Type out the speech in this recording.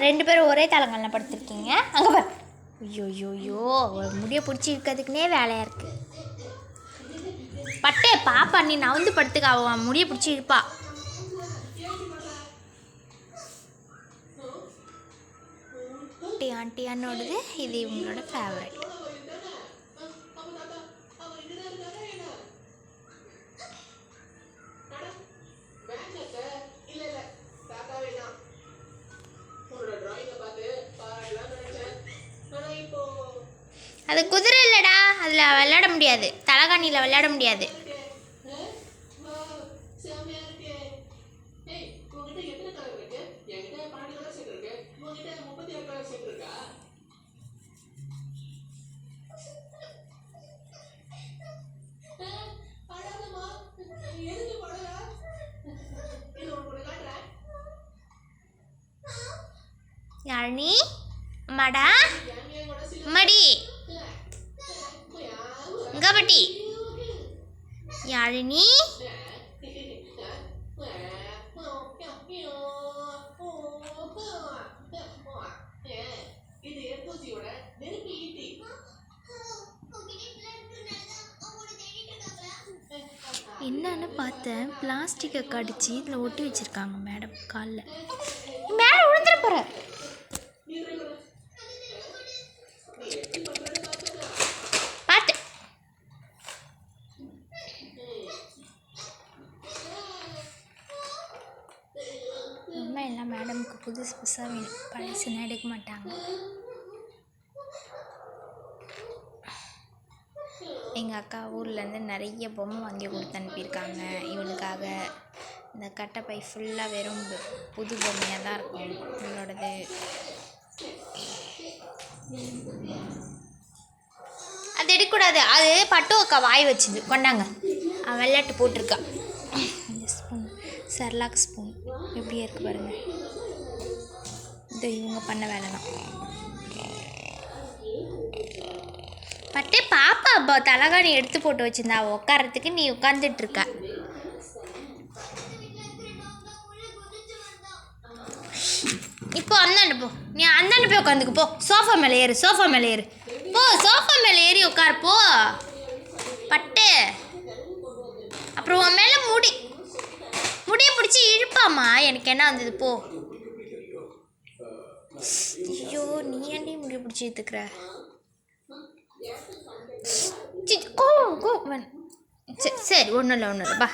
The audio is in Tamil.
2 பேரும் ஒரே தலங்கள்ல படுத்துருக்கீங்க. அங்கே பாரு. ஐயோ முடியை பிடிச்சி இருக்கிறதுக்குனே வேலையாக இருக்குது. பட்டே பாப்பா நீ நவந்து படுத்துக்க, அவன் முடியை பிடிச்சி இருப்பா. ஆண்டி அண்ணோடது இது இவங்களோட ஃபேவரட். அது குதிரை இல்லைடா, அதில் விளையாட முடியாது, தலகாணியில் விளையாட முடியாது. யாழினி அம்மாடா, அம்மாடி இங்கபட்டி யாழினி. என்னன்னு பார்த்தேன், பிளாஸ்டிக்கை கடிச்சு இதில் ஒட்டி வச்சுருக்காங்க மேடம் காலில். மேலே விழுந்துட போகிற. பார்த்து அம்மா எல்லாம் மேடமுக்கு புதுசு புதுசாக வேணும், பழசுன்னு எடுக்க மாட்டாங்க. எங்கள் அக்கா ஊர்லேருந்து நிறைய பொம்மை வாங்கி கொடுத்து அனுப்பியிருக்காங்க இவனுக்காக. இந்த கட்டைப்பை ஃபுல்லாக வெறும் புது பொம்மையாக தான் இருக்கும் இவனோடது. அது எடுக்கக்கூடாது, அது பட்டு அக்கா வாய் வச்சுது. கொண்டாங்க, அவன் விளையாட்டு போட்டிருக்கா. இந்த ஸ்பூன் செர்லாக் ஸ்பூன் எப்படியே இருக்குது பாருங்கள். இது இவங்க பண்ண வேலை தான். பட்டே பாப்பா தலகாணி எடுத்து போட்டு வச்சுருந்தா உட்காரத்துக்கு, நீ உட்காந்துட்ருக்க. இப்போ அந்தாண்டு போ, நீ அந்தாண்டு போய் உட்காந்துக்கு போ. சோஃபா மேலே ஏறு, சோஃபா மேலே ஏறு போ, சோஃபா மேலே ஏறி உட்கார் போ பட்டு. அப்புறம் உன் மேலே முடியை பிடிச்சி இழுப்பாமா. எனக்கு என்ன வந்தது போ. ஐயோ நீ ஏன்டி முடியை பிடிச்சி இழுத்துக்கிற. சரி ஒன்றும் இல்லை பா.